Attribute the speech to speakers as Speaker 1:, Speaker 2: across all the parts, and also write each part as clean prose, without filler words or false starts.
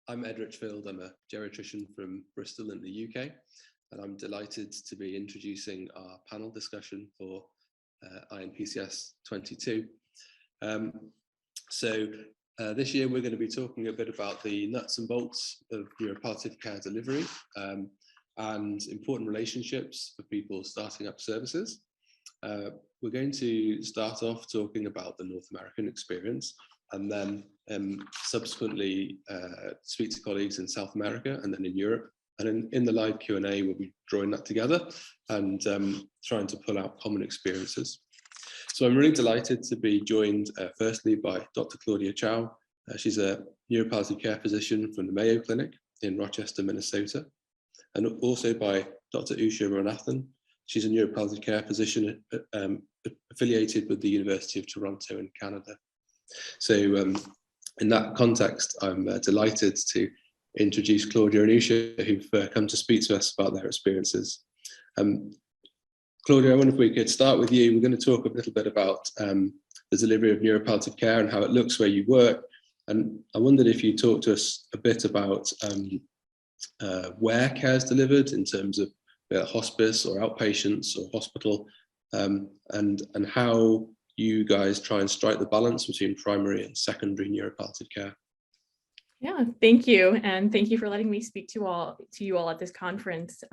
Speaker 1: I'm Ed Richfield. I'm a geriatrician from Bristol in the UK, and I'm delighted to be introducing our panel discussion for INPCS22. This year we're going to be talking a bit about the nuts and bolts of neuropalliative care delivery and important relationships for people starting up services. We're going to start off talking about the North American experience, and then subsequently speak to colleagues in South America and then in Europe. And in the live Q&A, we'll be drawing that together and trying to pull out common experiences. So I'm really delighted to be joined firstly by Dr. Claudia Chow. She's a neuropalliative care physician from the Mayo Clinic in Rochester, Minnesota, and also by Dr. Usha Ranathan. She's a neuropalliative care physician affiliated with the University of Toronto in Canada. So in that context, I'm delighted to introduce Claudia and Usha, who've come to speak to us about their experiences. Claudia, I wonder if we could start with you. We're going to talk a little bit about the delivery of neuropalliative care and how it looks where you work. And I wondered if you talk to us a bit about where care is delivered in terms of hospice or outpatients or hospital, and how you guys try and strike the balance between primary and secondary neuropalliative care.
Speaker 2: Yeah, thank you. And thank you for letting me speak to you all at this conference.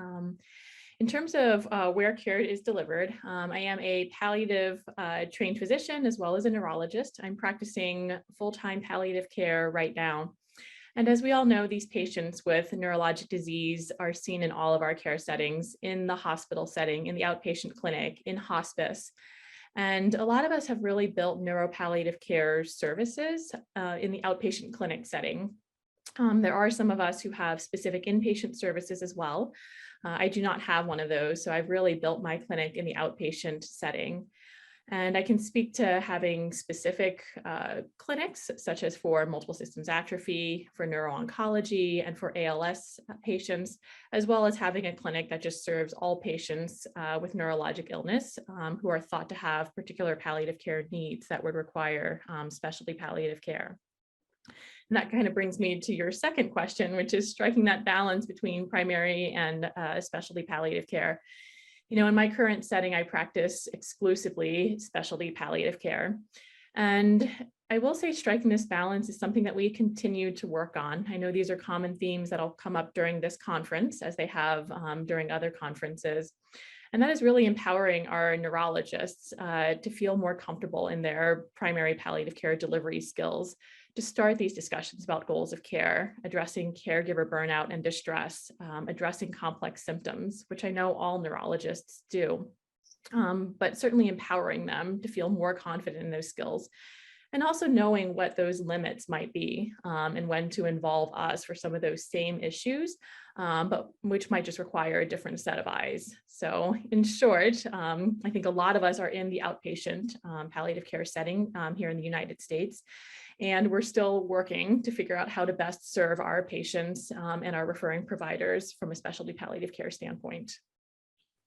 Speaker 2: In terms of where care is delivered, I am a palliative trained physician as well as a neurologist. I'm practicing full-time palliative care right now. And as we all know, these patients with neurologic disease are seen in all of our care settings, in the hospital setting, in the outpatient clinic, in hospice. And a lot of us have really built neuropalliative care services in the outpatient clinic setting. There are some of us who have specific inpatient services as well. I do not have one of those, so I've really built my clinic in the outpatient setting. And I can speak to having specific clinics, such as for multiple systems atrophy, for neuro-oncology, and for ALS patients, as well as having a clinic that just serves all patients with neurologic illness who are thought to have particular palliative care needs that would require specialty palliative care. And that kind of brings me to your second question, which is striking that balance between primary and specialty palliative care. You know, in my current setting, I practice exclusively specialty palliative care. And I will say striking this balance is something that we continue to work on. I know these are common themes that'll come up during this conference, as they have during other conferences. And that is really empowering our neurologists to feel more comfortable in their primary palliative care delivery skills, to start these discussions about goals of care, addressing caregiver burnout and distress, addressing complex symptoms, which I know all neurologists do, but certainly empowering them to feel more confident in those skills, and also knowing what those limits might be and when to involve us for some of those same issues, but which might just require a different set of eyes. So in short, I think a lot of us are in the outpatient palliative care setting here in the United States. And we're still working to figure out how to best serve our patients and our referring providers from a specialty palliative care standpoint.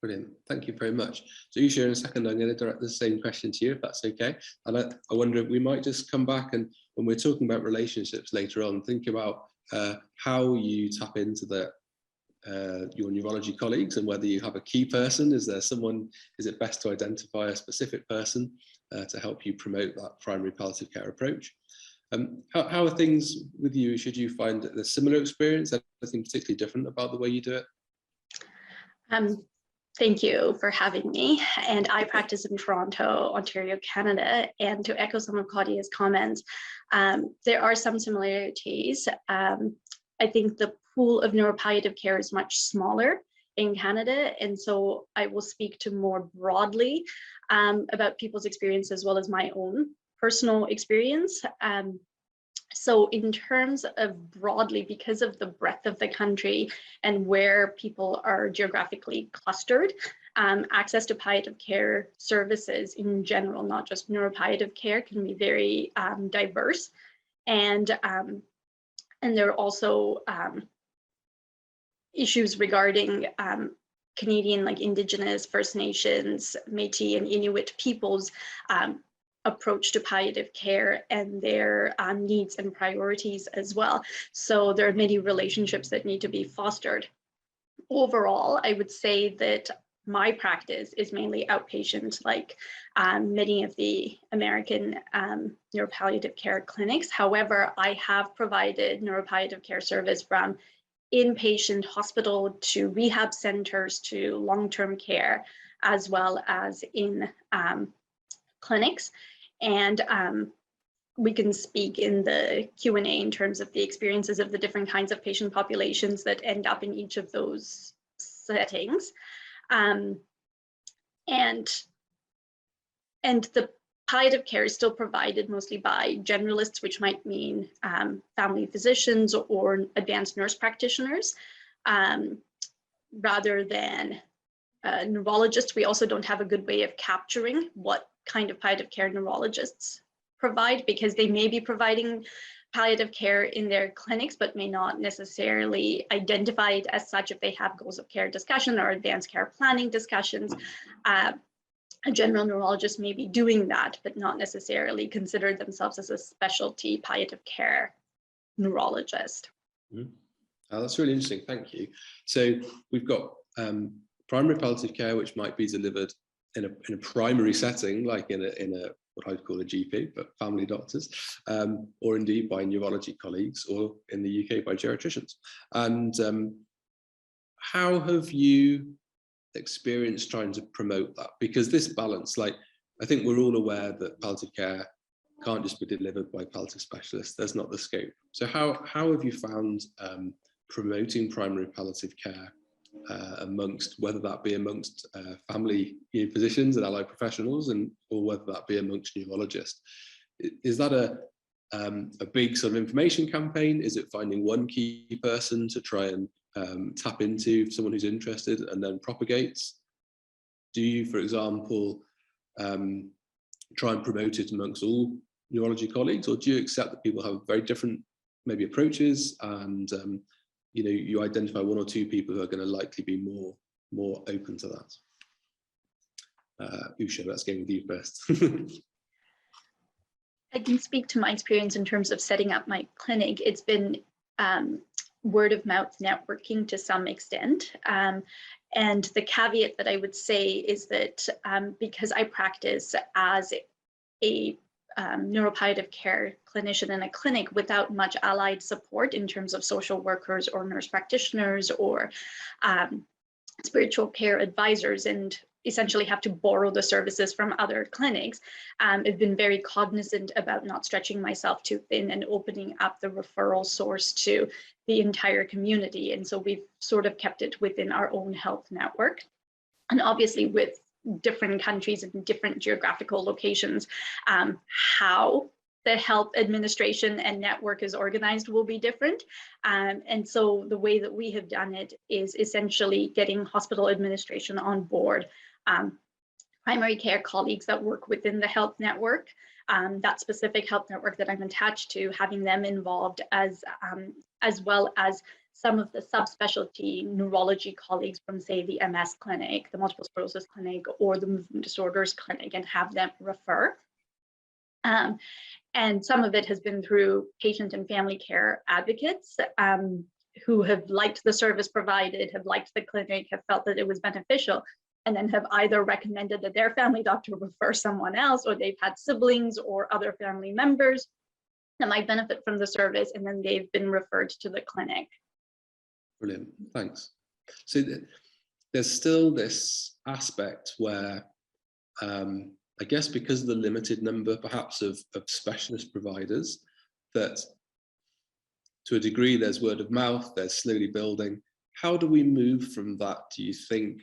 Speaker 1: Brilliant, thank you very much. So Usha, in a second, I'm going to direct the same question to you, if that's okay. And I wonder if we might just come back and when we're talking about relationships later on, think about how you tap into your neurology colleagues and whether you have a key person. Is there someone, is it best to identify a specific person to help you promote that primary palliative care approach? How are things with you? Should you find a similar experience, anything particularly different about the way you do it?
Speaker 3: Thank you for having me. And I practice in Toronto, Ontario, Canada. And to echo some of Claudia's comments, there are some similarities. I think the pool of neuropalliative care is much smaller in Canada. And so I will speak to more broadly about people's experience as well as my own personal experience. So in terms of broadly, because of the breadth of the country and where people are geographically clustered, access to palliative care services in general, not just neuropalliative care, can be very diverse. And there are also issues regarding Canadian, like Indigenous, First Nations, Métis, and Inuit peoples approach to palliative care and their needs and priorities as well. So there are many relationships that need to be fostered. Overall, I would say that my practice is mainly outpatient, like many of the American neuropalliative care clinics. However, I have provided neuropalliative care service from inpatient hospital to rehab centers to long-term care, as well as in clinics. And we can speak in the Q&A in terms of the experiences of the different kinds of patient populations that end up in each of those settings. And the palliative care is still provided mostly by generalists, which might mean family physicians or advanced nurse practitioners, rather than neurologists. We also don't have a good way of capturing what kind of palliative care neurologists provide, because they may be providing palliative care in their clinics, but may not necessarily identify it as such if they have goals of care discussion or advanced care planning discussions. A general neurologist may be doing that, but not necessarily consider themselves as a specialty palliative care neurologist.
Speaker 1: Mm-hmm. Oh, that's really interesting, thank you. So we've got primary palliative care, which might be delivered in a primary setting, like in a what I'd call a GP, but family doctors, or indeed by neurology colleagues, or in the UK by geriatricians. And how have you experienced trying to promote that? Because this balance, like, I think we're all aware that palliative care can't just be delivered by palliative specialists. There's not the scope. So how have you found promoting primary palliative care amongst, whether that be amongst family physicians and allied professionals, and or whether that be amongst neurologists? Is that a big sort of information campaign? Is it finding one key person to try and tap into, someone who's interested, and then propagates? Do you, for example, try and promote it amongst all neurology colleagues, or do you accept that people have very different maybe approaches, and you identify one or two people who are going to likely be more open to that? Usha, let's go with you first.
Speaker 3: I can speak to my experience in terms of setting up my clinic. It's been word of mouth networking to some extent. And the caveat that I would say is that because I practice as a neuropalliative care clinician in a clinic without much allied support in terms of social workers or nurse practitioners or spiritual care advisors, and essentially have to borrow the services from other clinics, I've been very cognizant about not stretching myself too thin and opening up the referral source to the entire community. And so we've sort of kept it within our own health network. And obviously with different countries and different geographical locations, how the health administration and network is organized will be different. And so the way that we have done it is essentially getting hospital administration on board, primary care colleagues that work within the health network, that specific health network that I'm attached to, having them involved, as well as some of the subspecialty neurology colleagues from, say, the MS clinic, the multiple sclerosis clinic, or the movement disorders clinic, and have them refer. And some of it has been through patient and family care advocates who have liked the service provided, have liked the clinic, have felt that it was beneficial, and then have either recommended that their family doctor refer someone else, or they've had siblings or other family members that might benefit from the service, and then they've been referred to the clinic.
Speaker 1: Brilliant, thanks. So there's still this aspect where, I guess because of the limited number perhaps of specialist providers, that to a degree there's word of mouth, there's slowly building. How do we move from that, do you think,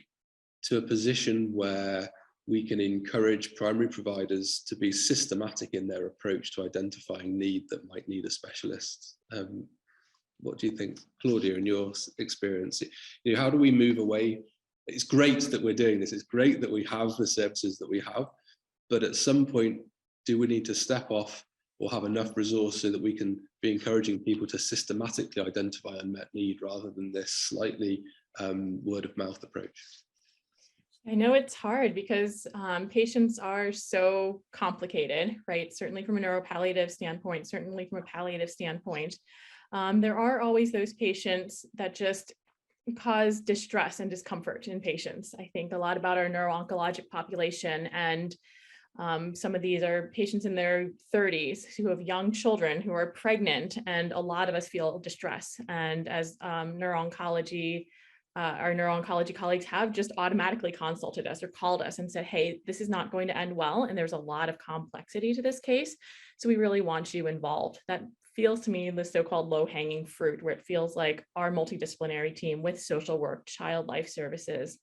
Speaker 1: to a position where we can encourage primary providers to be systematic in their approach to identifying need that might need a specialist? What do you think, Claudia, in your experience? How do we move away? It's great that we're doing this. It's great that we have the services that we have, but at some point, do we need to step off or have enough resource so that we can be encouraging people to systematically identify unmet need rather than this slightly word of mouth approach?
Speaker 2: I know it's hard because patients are so complicated, right? Certainly from a neuropalliative standpoint, certainly from a palliative standpoint. There are always those patients that just cause distress and discomfort in patients. I think a lot about our neuro-oncologic population, and some of these are patients in their 30s who have young children who are pregnant, and a lot of us feel distress. And as our neuro-oncology colleagues have just automatically consulted us or called us and said, hey, this is not going to end well, and there's a lot of complexity to this case, so we really want you involved. That feels to me the so-called low-hanging fruit, where it feels like our multidisciplinary team with social work, child life services,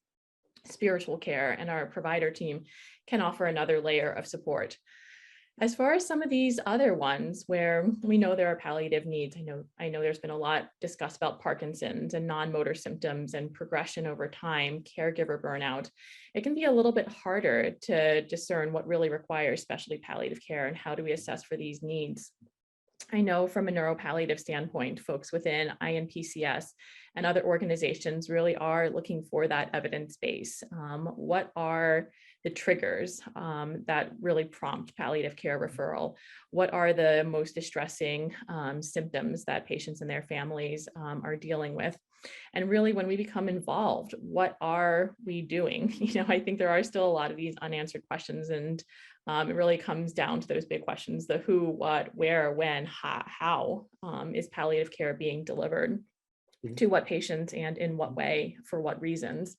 Speaker 2: spiritual care, and our provider team can offer another layer of support. As far as some of these other ones where we know there are palliative needs, I know there's been a lot discussed about Parkinson's and non-motor symptoms and progression over time, caregiver burnout. It can be a little bit harder to discern what really requires specialty palliative care and how do we assess for these needs. I know from a neuropalliative standpoint, folks within INPCS and other organizations really are looking for that evidence base. What are the triggers that really prompt palliative care referral? What are the most distressing symptoms that patients and their families are dealing with? And really, when we become involved, what are we doing? I think there are still a lot of these unanswered questions, and it really comes down to those big questions: the who, what, where, when, how is palliative care being delivered to what patients and in what way, for what reasons?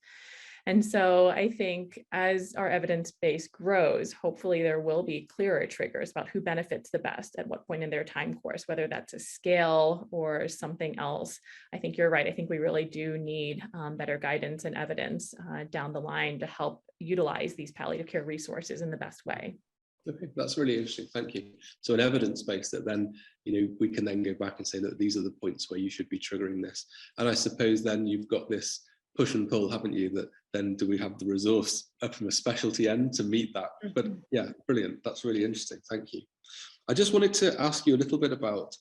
Speaker 2: And so I think as our evidence base grows, hopefully there will be clearer triggers about who benefits the best at what point in their time course, whether that's a scale or something else. I think you're right. I think we really do need better guidance and evidence down the line to help utilize these palliative care resources in the best way.
Speaker 1: Okay, that's really interesting. Thank you. So an evidence base that then, we can then go back and say that these are the points where you should be triggering this. And I suppose then you've got this push and pull, haven't you? That then do we have the resource up from a specialty end to meet that? But yeah, brilliant. That's really interesting. Thank you. I just wanted to ask you a little bit about,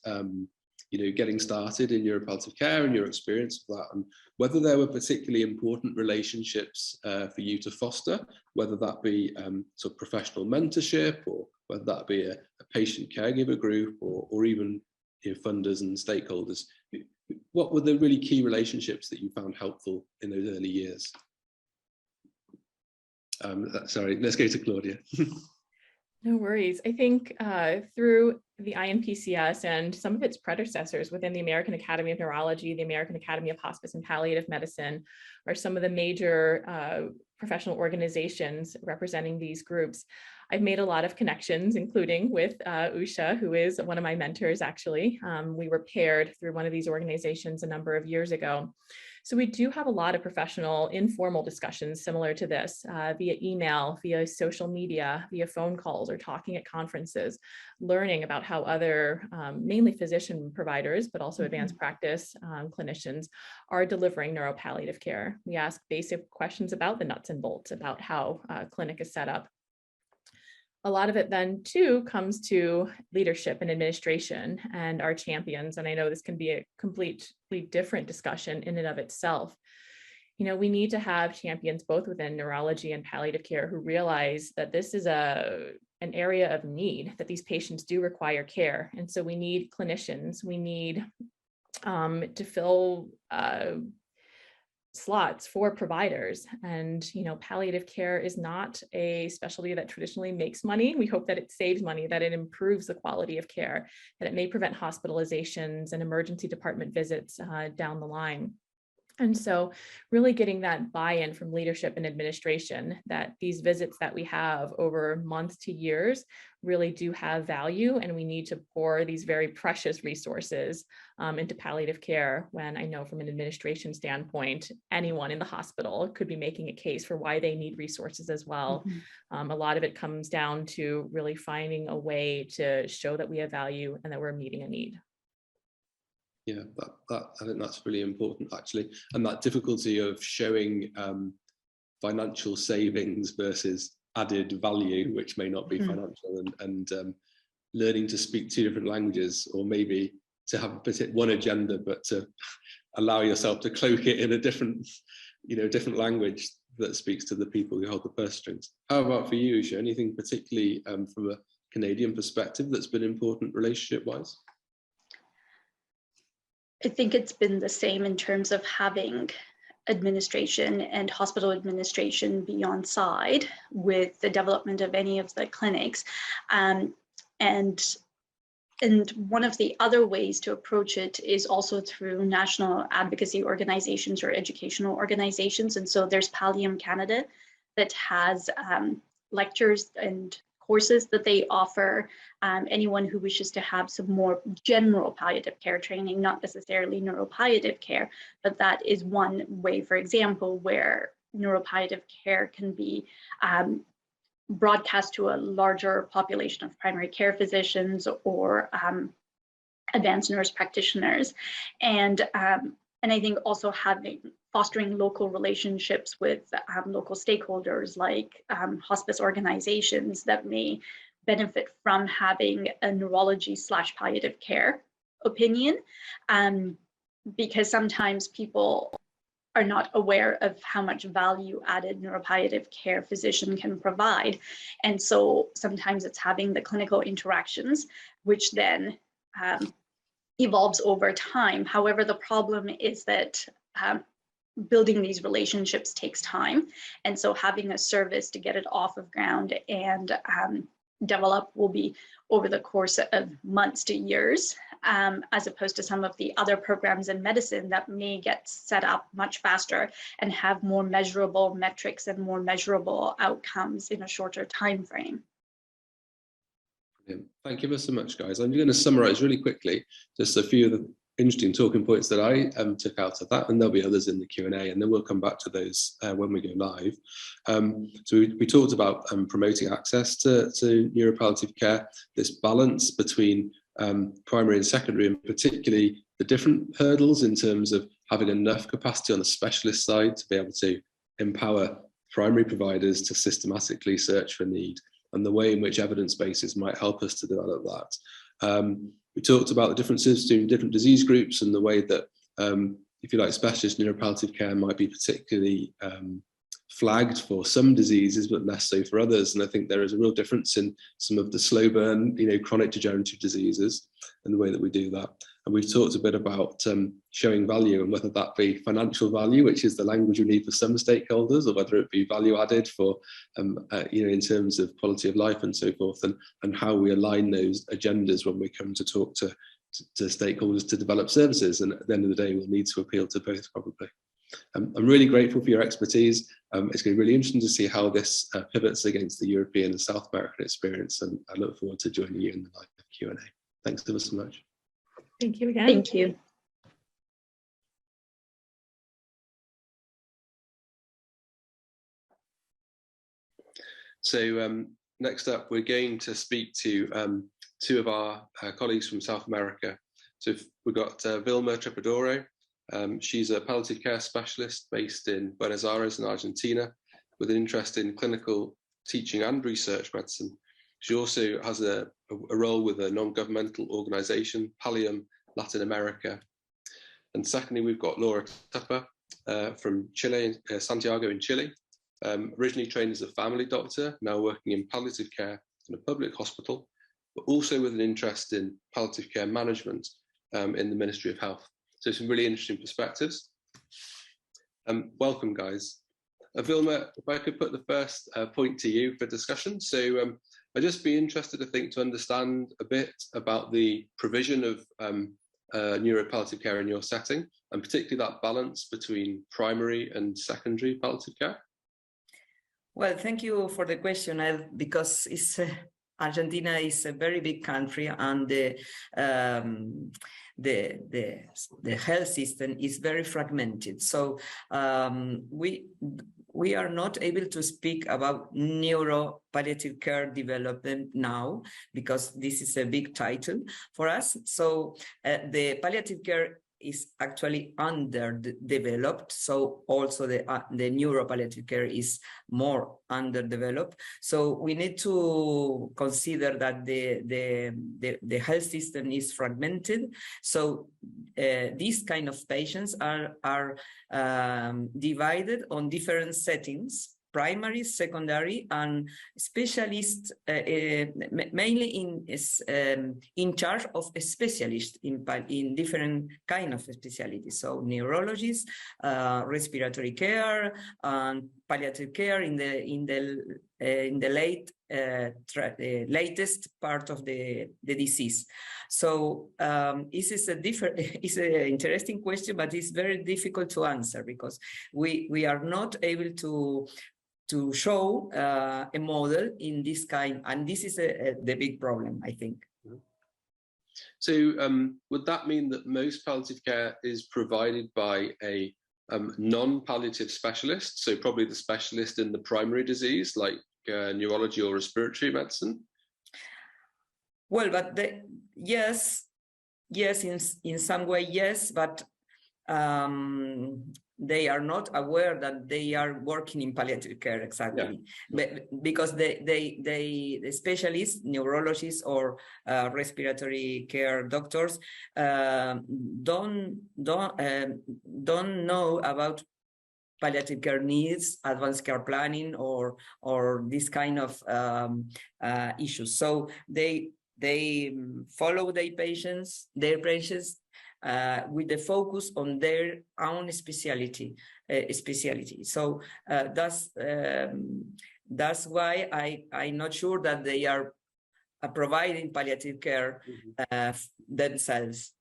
Speaker 1: getting started in neuropalliative care and your experience of that, and whether there were particularly important relationships for you to foster, whether that be sort of professional mentorship, or whether that be a patient caregiver group, or even funders and stakeholders. What were the really key relationships that you found helpful in those early years? Sorry, let's go to Claudia.
Speaker 2: No worries. I think through the INPCS and some of its predecessors within the American Academy of Neurology, the American Academy of Hospice and Palliative Medicine, are some of the major professional organizations representing these groups. I've made a lot of connections, including with Usha, who is one of my mentors, actually. We were paired through one of these organizations a number of years ago. So we do have a lot of professional informal discussions similar to this via email, via social media, via phone calls, or talking at conferences, learning about how other mainly physician providers, but also advanced practice clinicians are delivering neuropalliative care. We ask basic questions about the nuts and bolts, about how a clinic is set up. A lot of it then too comes to leadership and administration and our champions. And I know this can be a completely different discussion in and of itself. We need to have champions both within neurology and palliative care who realize that this is an area of need, that these patients do require care. And so we need clinicians, we need to fill slots for providers. And palliative care is not a specialty that traditionally makes money. We hope that it saves money, that it improves the quality of care, that it may prevent hospitalizations and emergency department visits down the line. And so really getting that buy-in from leadership and administration that these visits that we have over months to years really do have value, and we need to pour these very precious resources into palliative care, when I know from an administration standpoint, anyone in the hospital could be making a case for why they need resources as well. A lot of it comes down to really finding a way to show that we have value and that we're meeting a need.
Speaker 1: Yeah, I think that's really important, actually. And that difficulty of showing financial savings versus added value, which may not be financial, and learning to speak two different languages, or maybe to have one agenda, but to allow yourself to cloak it in a different, different language. that speaks to the people who hold the purse strings. How about for you, Usha? Anything particularly from a Canadian perspective that's been important relationship-wise?
Speaker 3: I think it's been the same in terms of having administration and hospital administration be on side with the development of any of the clinics. And one of the other ways to approach it is also through national advocacy organizations or educational organizations. And so there's Pallium Canada that has lectures and courses that they offer anyone who wishes to have some more general palliative care training, not necessarily neuropalliative care, but that is one way, for example, where neuropalliative care can be broadcast to a larger population of primary care physicians or advanced nurse practitioners. And I think also fostering local relationships with local stakeholders like hospice organizations that may benefit from having a neurology/palliative care opinion, because sometimes people are not aware of how much value added neuropalliative care physician can provide. And so sometimes it's having the clinical interactions, which then evolves over time. However, the problem is that building these relationships takes time. And so having a service to get it off of ground and develop will be over the course of months to years, as opposed to some of the other programs in medicine that may get set up much faster and have more measurable metrics and more measurable outcomes in a shorter time frame.
Speaker 1: Thank you very so much, guys. I'm going to summarize really quickly just a few of the interesting talking points that I took out of that, and there'll be others in the Q&A, and then we'll come back to those when we go live. So we talked about promoting access to neuropalliative care, this balance between primary and secondary, and particularly the different hurdles in terms of having enough capacity on the specialist side to be able to empower primary providers to systematically search for need, and the way in which evidence bases might help us to develop that. We talked about the differences between different disease groups and the way that, if you like, specialist neuropalliative care might be particularly flagged for some diseases, but less so for others. And I think there is a real difference in some of the slow burn, chronic degenerative diseases and the way that we do that. And we've talked a bit about showing value, and whether that be financial value, which is the language we need for some stakeholders, or whether it be value added for, in terms of quality of life and so forth, and how we align those agendas when we come to talk to stakeholders to develop services. And at the end of the day, we'll need to appeal to both probably. I'm really grateful for your expertise. It's going to be really interesting to see how this pivots against the European and South American experience, and I look forward to joining you in the live Q&A. Thanks ever so much.
Speaker 2: Thank you again.
Speaker 3: Thank you.
Speaker 1: So next up, we're going to speak to two of our colleagues from South America. So we've got Vilma Trepadoro. She's a palliative care specialist based in Buenos Aires in Argentina, with an interest in clinical teaching and research medicine. She also has a role with a non-governmental organization, Pallium Latin America. And secondly, we've got Laura Tupper from Chile, Santiago in Chile. Originally trained as a family doctor, now working in palliative care in a public hospital, but also with an interest in palliative care management in the Ministry of Health. So some really interesting perspectives. Welcome, guys. Vilma, if I could put the first point to you for discussion. So I'd just be interested, I think, to understand a bit about the provision of neuropalliative care in your setting, and particularly that balance between primary and secondary palliative care.
Speaker 4: Well, thank you for the question, because it's Argentina is a very big country, and the health system is very fragmented. So we are not able to speak about neuropalliative care development now, because this is a big title for us. So the palliative care is actually underdeveloped, so also the neuropalliative care is more underdeveloped. So we need to consider that the health system is fragmented. So these kind of patients are divided on different settings: primary, secondary, and specialists, mainly in charge of a specialist in different kind of specialties. So neurologists, respiratory care, and palliative care in the latest part of the disease. So this is it's an interesting question, but it's very difficult to answer because we are not able to show a model in this kind, and this is the big problem, I think.
Speaker 1: So would that mean that most palliative care is provided by a non-palliative specialist, so probably the specialist in the primary disease like neurology or respiratory medicine?
Speaker 4: Well, but yes, in some way, yes, but they are not aware that they are working in palliative care exactly, because the specialists, neurologists or respiratory care doctors don't know about palliative care needs, advanced care planning, or this kind of issues. So they follow their patients with the focus on their own specialty. So that's why I'm not sure that they are providing palliative care themselves.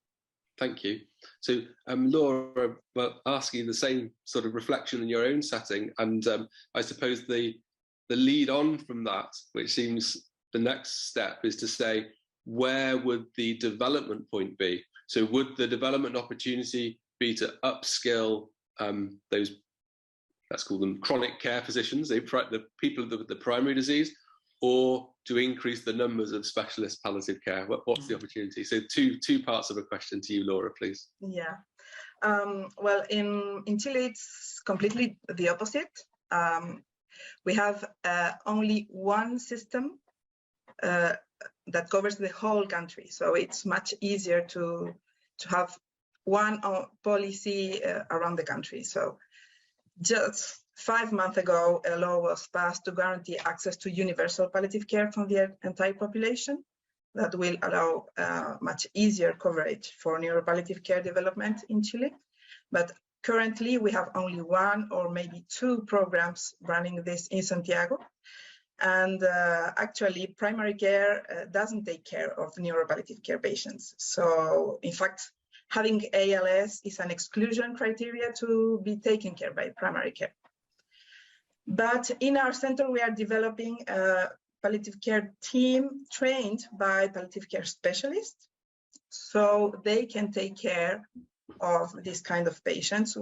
Speaker 1: Thank you. So Laura, well, asking the same sort of reflection in your own setting, and I suppose the lead on from that, which seems the next step, is to say, where would the development point be? So would the development opportunity be to upskill those, let's call them chronic care physicians, the people with the primary disease, or to increase the numbers of specialist palliative care? What's the opportunity? So two parts of a question to you, Laura, please.
Speaker 5: Yeah. Well, in Chile, it's completely the opposite. We have only one system that covers the whole country. So it's much easier to have one policy around the country. So just 5 months ago, a law was passed to guarantee access to universal palliative care from the entire population. That will allow much easier coverage for neuropalliative care development in Chile. But currently, we have only one or maybe two programs running this in Santiago. And actually, primary care doesn't take care of neuropalliative care patients. So in fact, having ALS is an exclusion criteria to be taken care by primary care. But in our center, we are developing a palliative care team trained by palliative care specialists, so they can take care of this kind of patients.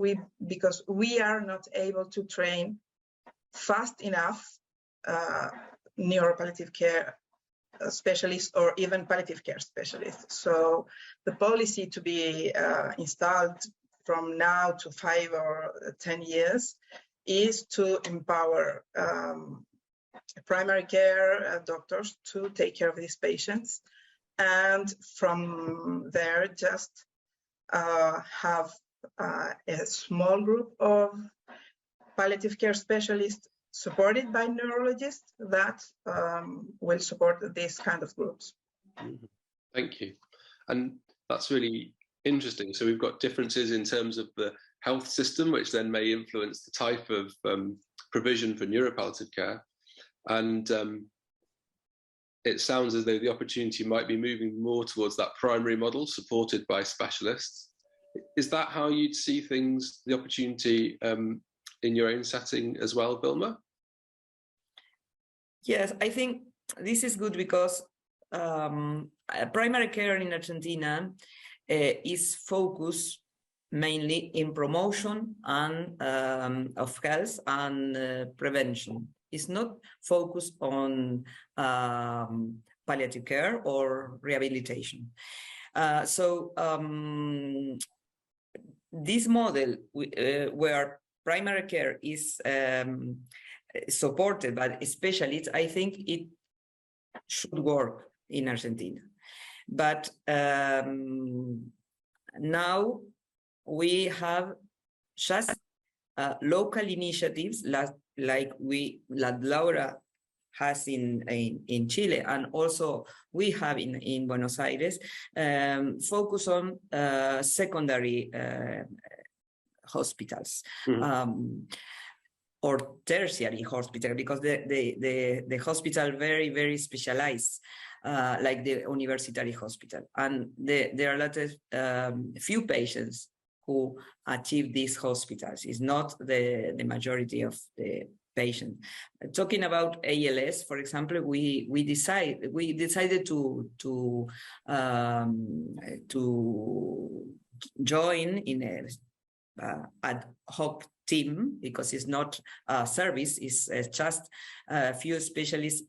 Speaker 5: Because we are not able to train fast enough neuropalliative care specialists or even palliative care specialists. So the policy to be installed from now to 5 or 10 years is to empower primary care doctors to take care of these patients, and from there just have a small group of palliative care specialists supported by neurologists that will support these kind of groups.
Speaker 1: Thank you. And that's really interesting. So we've got differences in terms of the health system, which then may influence the type of provision for neuropalliative care. And it sounds as though the opportunity might be moving more towards that primary model supported by specialists. Is that how you'd see things, the opportunity in your own setting as well, Vilma?
Speaker 4: Yes, I think this is good because primary care in Argentina is focused mainly in promotion and of health and prevention. It's not focused on palliative care or rehabilitation. So this model where primary care is supported by specialists, I think it should work in Argentina. But now we have just local initiatives like Laura has in Chile, and also we have in Buenos Aires, focus on secondary hospitals. Or tertiary hospital, because the hospital very specialized, like the university hospital, and there are a lot of few patients who achieve these hospitals. It's not the majority of the patients. Talking about ALS, for example, we decided to join in a ad hoc team, because it's not a service, it's just a few specialists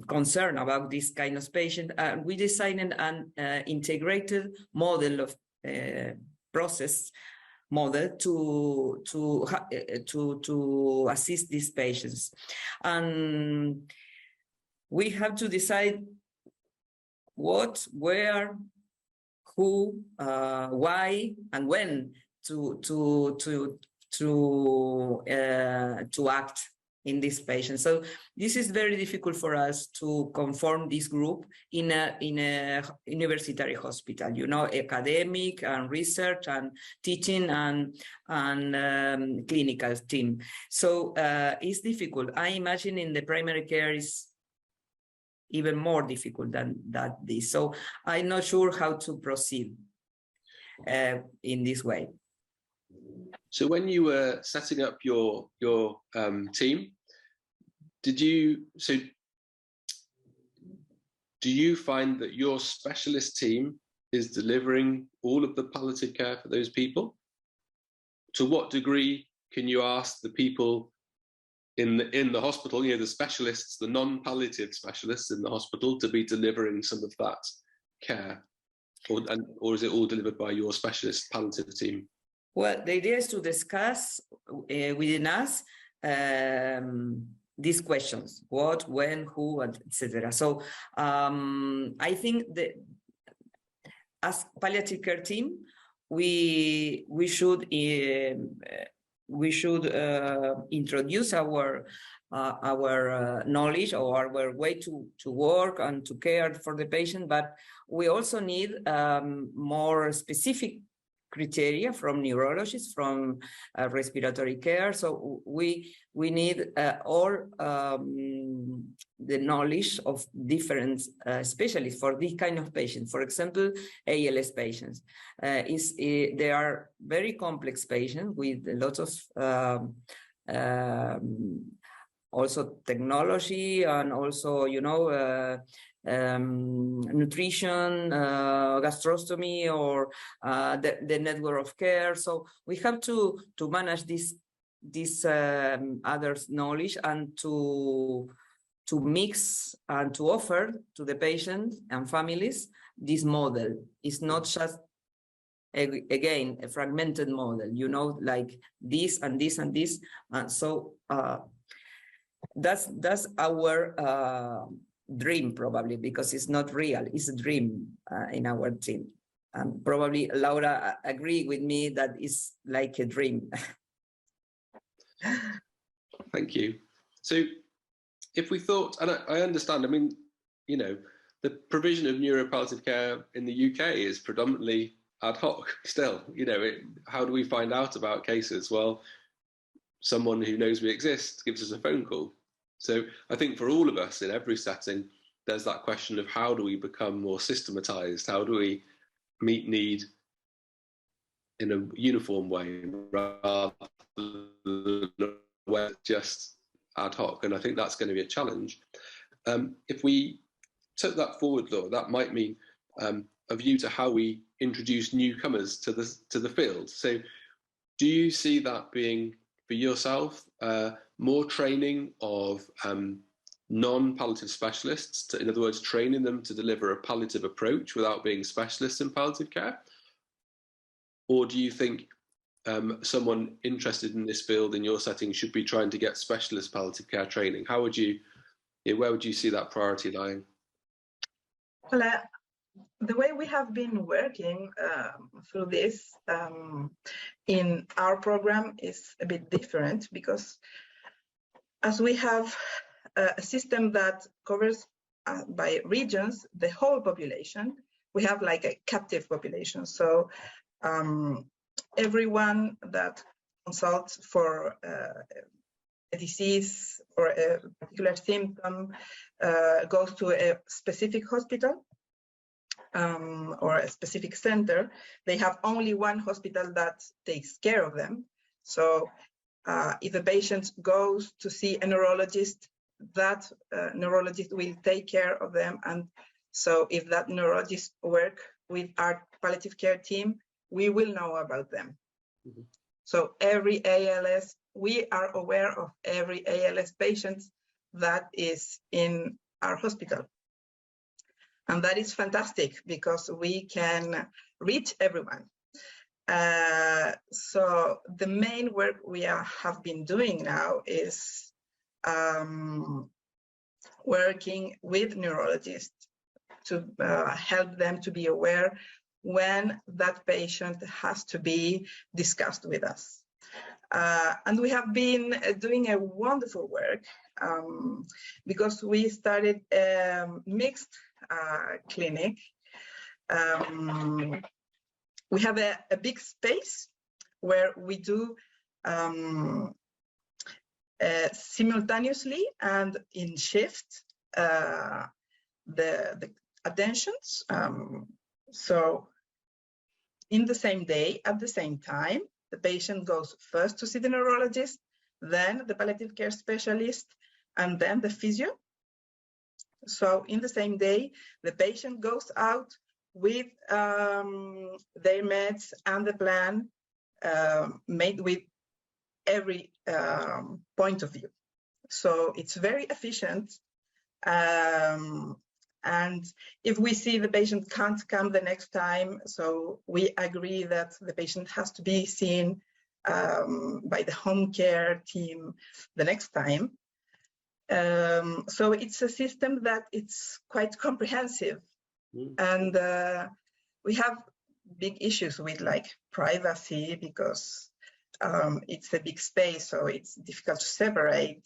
Speaker 4: concerned about this kind of patient. We designed an integrated model of process model to assist these patients. And we have to decide what, where, who, why, and when to act in this patient. So this is very difficult for us to conform this group in a university hospital, you know, academic and research and teaching and clinical team. So it's difficult. I imagine in the primary care is even more difficult than this. So I'm not sure how to proceed in this way.
Speaker 1: So when you were setting up your team, do you find that your specialist team is delivering all of the palliative care for those people? To what degree can you ask the people in the hospital, you know, the specialists, the non-palliative specialists in the hospital, to be delivering some of that care, or is it all delivered by your specialist palliative team?
Speaker 4: Well, the idea is to discuss within us these questions: what, when, who, etc. So I think that as palliative care team, we should introduce our knowledge or our way to work and to care for the patient, but we also need more specific criteria from neurologists, from respiratory care. So we need all the knowledge of different specialists for this kind of patients. For example, ALS patients. They are very complex patients with a lot of also technology, and also, you know, nutrition, gastrostomy, or the network of care. So we have to manage this others' knowledge and to mix and to offer to the patient and families this model. It's not just again a fragmented model, you know, like this and this and this. So that's our dream, probably, because it's not real, it's a dream in our team. And probably Laura agree with me that it's like a dream.
Speaker 1: Thank you. So if we thought, and I understand, I mean, you know, the provision of neuropalliative care in the UK is predominantly ad hoc still. You know, how do we find out about cases? Well, someone who knows we exist gives us a phone call. So I think for all of us in every setting, there's that question of how do we become more systematized? How do we meet need in a uniform way rather than just ad hoc? And I think that's going to be a challenge. If we took that forward, though, that might mean a view to how we introduce newcomers to the field. So do you see that being, for yourself, more training of non-palliative specialists, in other words, training them to deliver a palliative approach without being specialists in palliative care? or do you think someone interested in this field in your setting should be trying to get specialist palliative care training? How would you, where would you see that priority lying?
Speaker 5: Well, the way we have been working through this in our program is a bit different, because as we have a system that covers by regions the whole population, we have like a captive population. So everyone that consults for a disease or a particular symptom goes to a specific hospital or a specific center. They have only one hospital that takes care of them. So if a patient goes to see a neurologist, that neurologist will take care of them. And so if that neurologist works with our palliative care team, we will know about them. Mm-hmm. So every ALS, we are aware of every ALS patient that is in our hospital. And that is fantastic because we can reach everyone. So the main work we have been doing now is working with neurologists to help them to be aware when that patient has to be discussed with us. And we have been doing a wonderful work because we started a mixed clinic. We have a big space where we do simultaneously and in shift the attentions. So in the same day, at the same time, the patient goes first to see the neurologist, then the palliative care specialist, and then the physio. So in the same day, the patient goes out with their meds and the plan made with every point of view. So it's very efficient. And if we see the patient can't come the next time, so we agree that the patient has to be seen by the home care team the next time. So it's a system that it's quite comprehensive. And we have big issues with like privacy because it's a big space, so it's difficult to separate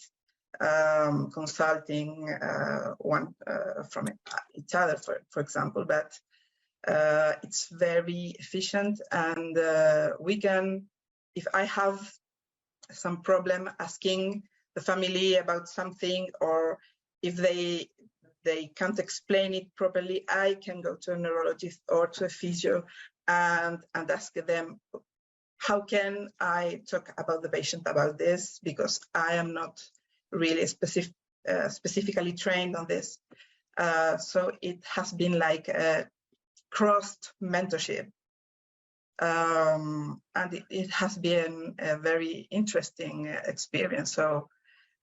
Speaker 5: consulting one from each other, for example, but it's very efficient. And we can, if I have some problem asking the family about something, or if they can't explain it properly, I can go to a neurologist or to a physio and ask them, how can I talk about the patient about this? Because I am not really specifically trained on this. So it has been like a crossed mentorship. And it has been a very interesting experience. So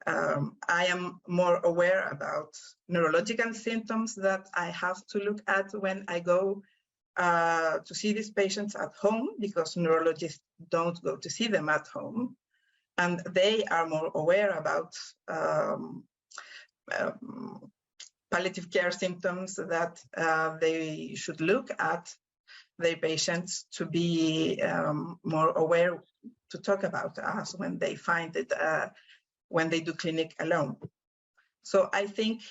Speaker 5: I am more aware about neurological symptoms that I have to look at when I go to see these patients at home, because neurologists don't go to see them at home. And they are more aware about palliative care symptoms that they should look at their patients to be more aware to talk about us when they find it, when they do clinic alone. So I think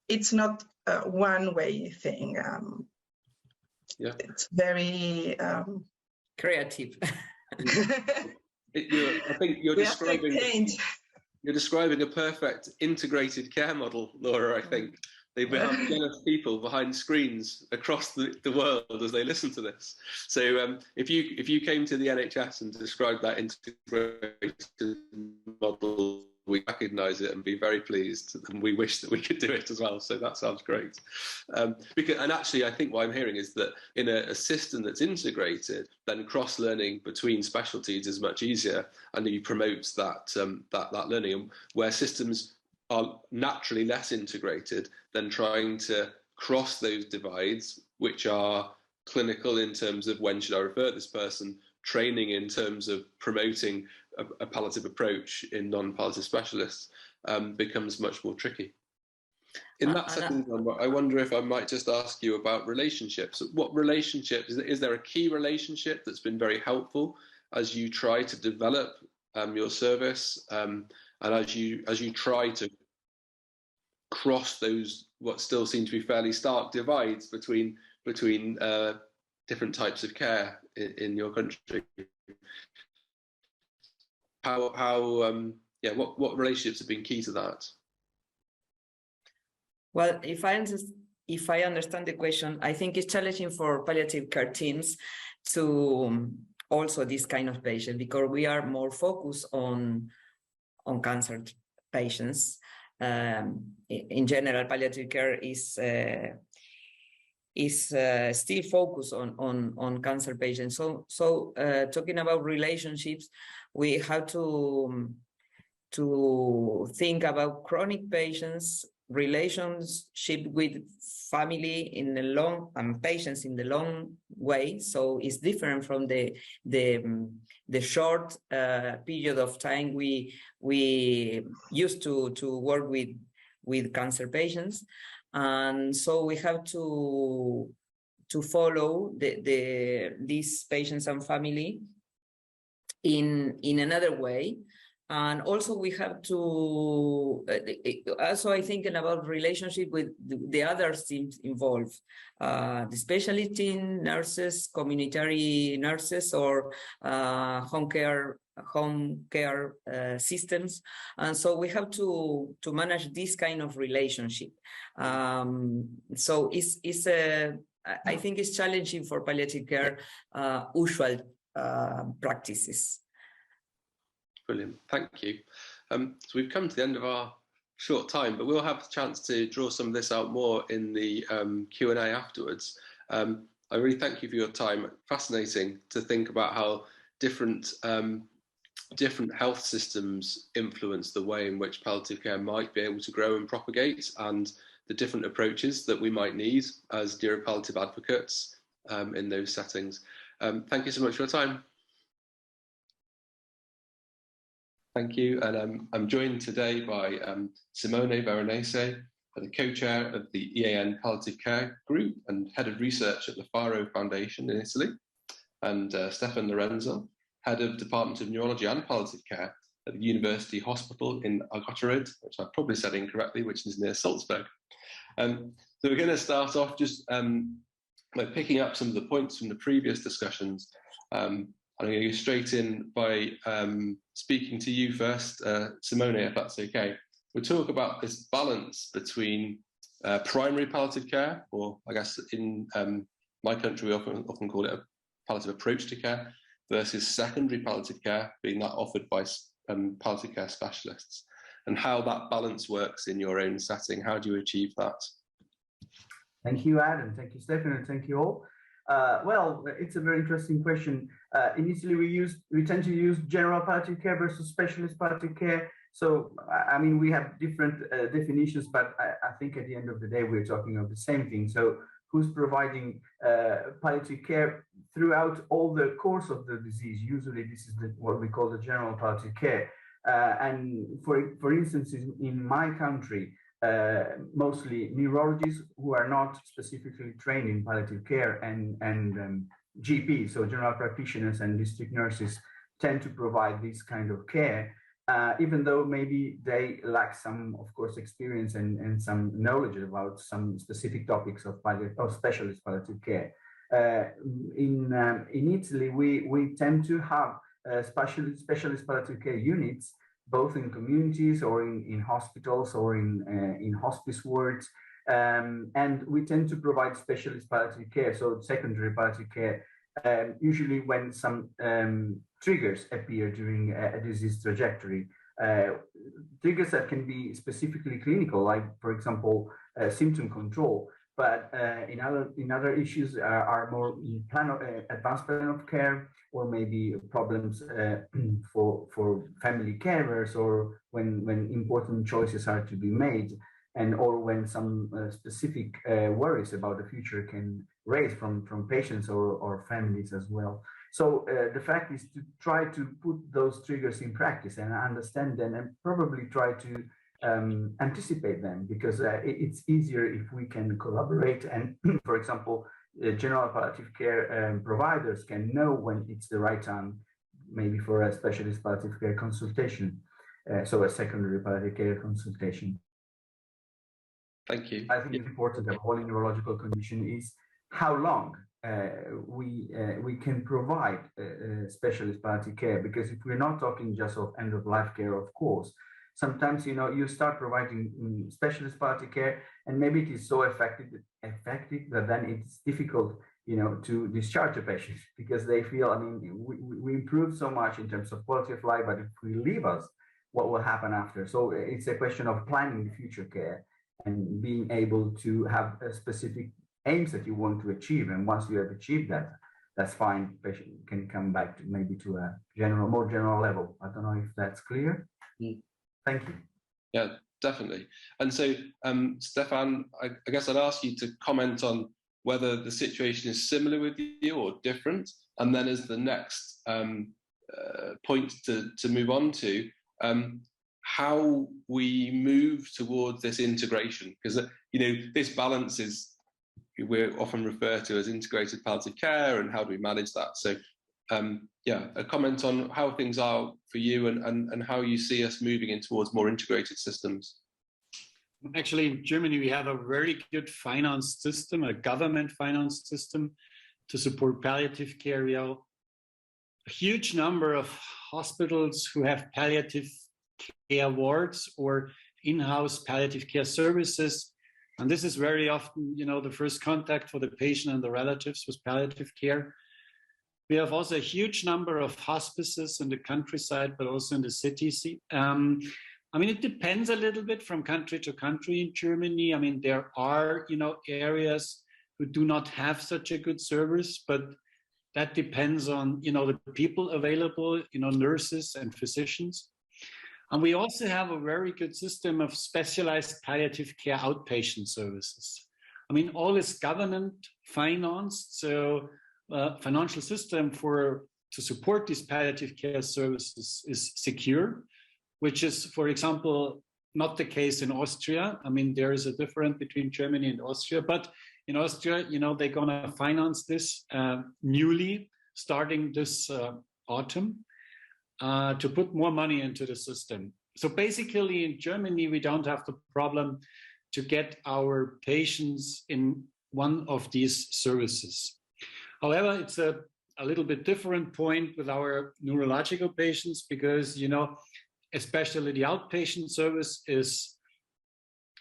Speaker 5: it's not a one-way thing.
Speaker 1: Yeah.
Speaker 5: It's very
Speaker 4: creative.
Speaker 1: I think you're describing a perfect integrated care model, Laura. I think they have jealous people behind screens across the world as they listen to this. So if you came to the NHS and described that integrated model, we recognise it and be very pleased, and we wish that we could do it as well. So that sounds great. And actually, I think what I'm hearing is that in a system that's integrated, then cross-learning between specialties is much easier, and it promotes that that learning. And where systems are naturally less integrated, then trying to cross those divides, which are clinical in terms of when should I refer this person, training in terms of promoting a palliative approach in non-palliative specialists becomes much more tricky. In that setting, I wonder if I might just ask you about relationships. What relationships, is there a key relationship that's been very helpful as you try to develop your service and as you try to cross those what still seem to be fairly stark divides between different types of care in your country? What relationships have been key to that?
Speaker 4: Well, if I understand the question, I think it's challenging for palliative care teams to also this kind of patient, because we are more focused on cancer patients. In general, palliative care is still focused on cancer patients. So talking about relationships, we have to think about chronic patients, relationship with family in the long and patients in the long way. So it's different from the short period of time we used to work with cancer patients. And so we have to follow these patients and family in another way. And also we have to, I thinking about relationship with the other teams involved, the specialty team, nurses, community nurses, or home care systems. And so we have to manage this kind of relationship. So I think it's challenging for palliative care usual practices.
Speaker 1: Brilliant, thank you. So we've come to the end of our short time, but we'll have the chance to draw some of this out more in the Q&A afterwards. I really thank you for your time. Fascinating to think about how different health systems influence the way in which palliative care might be able to grow and propagate, and the different approaches that we might need as neuropalliative advocates in those settings. Thank you so much for your time. Thank you, and I'm joined today by Simone Veronese, the co-chair of the EAN Palliative Care Group and head of research at the Faro Foundation in Italy, and Stefan Lorenzo, head of Department of Neurology and Palliative Care at the University Hospital in Agotterud, which I probably said incorrectly, which is near Salzburg. So we're going to start off just by picking up some of the points from the previous discussions. I'm going to go straight in by speaking to you first, Simone, if that's okay. We'll talk about this balance between primary palliative care, or I guess in my country we often call it a palliative approach to care, versus secondary palliative care, being that offered by palliative care specialists, and how that balance works in your own setting. How do you achieve that?
Speaker 6: Thank you, Adam. Thank you, Stefan, and thank you all. Well, it's a very interesting question. In Italy, we tend to use general palliative care versus specialist palliative care. So, I mean, we have different definitions, but I think at the end of the day, we're talking of the same thing. So, who's providing palliative care throughout all the course of the disease? Usually, this is what we call the general palliative care. And for instance, in my country, mostly neurologists who are not specifically trained in palliative care and GPs, so general practitioners and district nurses, tend to provide this kind of care, even though maybe they lack some, of course, experience and some knowledge about some specific topics of specialist palliative care. In Italy, we tend to have specialist palliative care units, both in communities or in hospitals or in hospice wards. And we tend to provide specialist palliative care, so secondary palliative care, usually when some triggers appear during a disease trajectory. Triggers that can be specifically clinical, like, for example, symptom control. But in other issues are more advanced plan of care, or maybe problems for family carers, or when important choices are to be made, and or when some specific worries about the future can raised from patients or families as well. So the fact is to try to put those triggers in practice and understand them, and probably try to anticipate them, because it's easier if we can collaborate. And for example, general palliative care providers can know when it's the right time, maybe for a specialist palliative care consultation, so a secondary palliative care consultation.
Speaker 1: Thank you.
Speaker 6: I think it's important that all neurological condition is how long we can provide specialist palliative care, because if we're not talking just of end of life care, of course, sometimes you start providing specialist palliative care, and maybe it is so effective that then it's difficult to discharge a patient, because they feel, I mean, we improve so much in terms of quality of life, but if we leave us, what will happen after? So it's a question of planning the future care and being able to have a specific aims that you want to achieve. And once you have achieved that, that's fine. Patient can come back to maybe to a more general level. I don't know if that's clear. Thank you.
Speaker 1: Yeah, definitely. And so, Stefan, I guess I'd ask you to comment on whether the situation is similar with you or different. And then as the next point to move on to, how we move towards this integration, because this balance is, we're often referred to as integrated palliative care, and how do we manage that? So yeah, a comment on how things are for you, and how you see us moving in towards more integrated systems.
Speaker 7: Actually, in Germany, we have a very good finance system, a government finance system to support palliative care. We have a huge number of hospitals who have palliative care wards or in-house palliative care services. And this is very often, the first contact for the patient and the relatives with palliative care. We have also a huge number of hospices in the countryside, but also in the cities. I mean, it depends a little bit from country to country in Germany. I mean, there are, areas who do not have such a good service, but that depends on, the people available, nurses and physicians. And we also have a very good system of specialized palliative care outpatient services. I mean, all is government financed, so financial system to support these palliative care services is secure, which is, for example, not the case in Austria. I mean, there is a difference between Germany and Austria, but in Austria, they're gonna finance this newly, starting this autumn, to put more money into the system. So basically in Germany, we don't have the problem to get our patients in one of these services. However, it's a little bit different point with our neurological patients, because, especially the outpatient service is,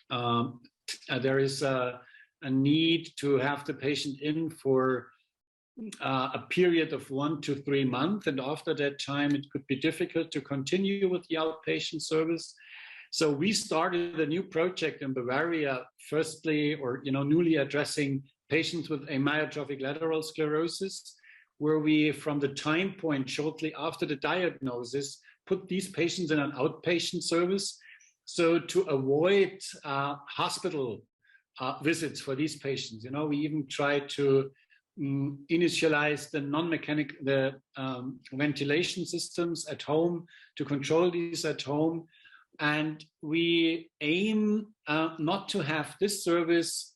Speaker 7: there is a need to have the patient in for a period of 1 to 3 months, and after that time it could be difficult to continue with the outpatient service. So we started a new project in Bavaria, firstly, newly addressing patients with amyotrophic lateral sclerosis, where we, from the time point shortly after the diagnosis, put these patients in an outpatient service, so to avoid hospital visits for these patients. We even try to initialize the ventilation systems at home, to control these at home. And we aim not to have this service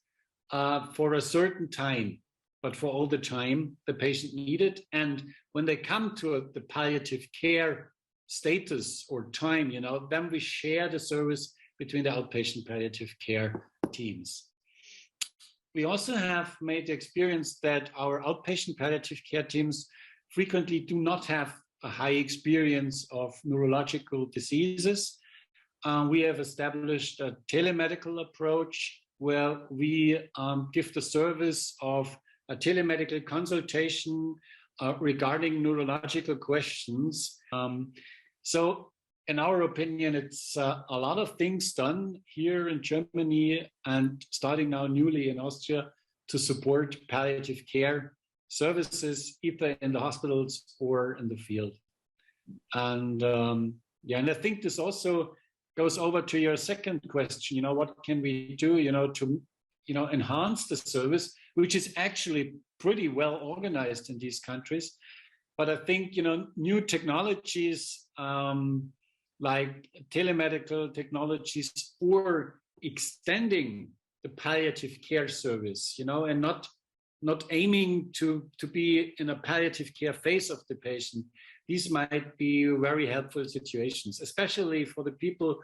Speaker 7: for a certain time, but for all the time the patient needed. And when they come to the palliative care status or time, then we share the service between the outpatient palliative care teams. We also have made the experience that our outpatient palliative care teams frequently do not have a high experience of neurological diseases. We have established a telemedical approach where we give the service of a telemedical consultation regarding neurological questions. So in our opinion, it's a lot of things done here in Germany and starting now newly in Austria to support palliative care services, either in the hospitals or in the field. And and I think this also goes over to your second question, what can we do, to enhance the service, which is actually pretty well organized in these countries. But I think, new technologies like telemedical technologies or extending the palliative care service, and not aiming to be in a palliative care phase of the patient. These might be very helpful situations, especially for the people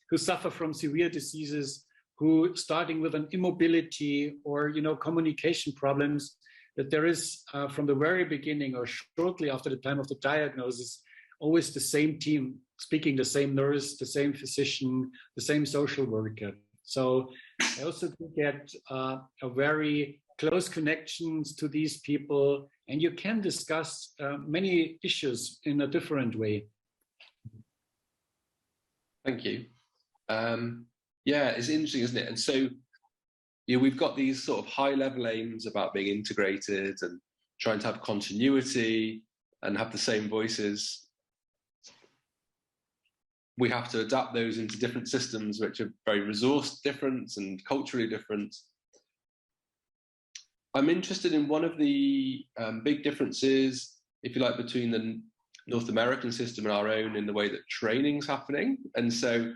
Speaker 7: who suffer from severe diseases, who starting with an immobility or communication problems, that there is from the very beginning or shortly after the time of the diagnosis, always the same team speaking, the same nurse, the same physician, the same social worker. So I also get a very close connections to these people, and you can discuss many issues in a different way.
Speaker 1: Thank you. Yeah, it's interesting, isn't it? And so, we've got these sort of high-level aims about being integrated and trying to have continuity and have the same voices. We have to adapt those into different systems, which are very resource different and culturally different. I'm interested in one of the big differences, if you like, between the North American system and our own in the way that training's happening. And so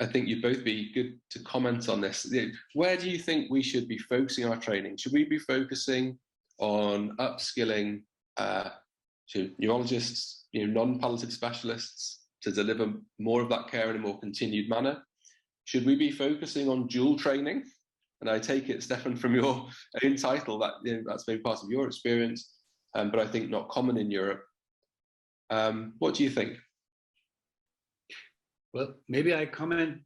Speaker 1: I think you'd both be good to comment on this. Where do you think we should be focusing our training? Should we be focusing on upskilling to neurologists, non-palliative specialists to deliver more of that care in a more continued manner? Should we be focusing on dual training? And I take it, Stefan, from your own title, that that's maybe part of your experience, but I think not common in Europe. What do you think?
Speaker 7: Well, maybe I comment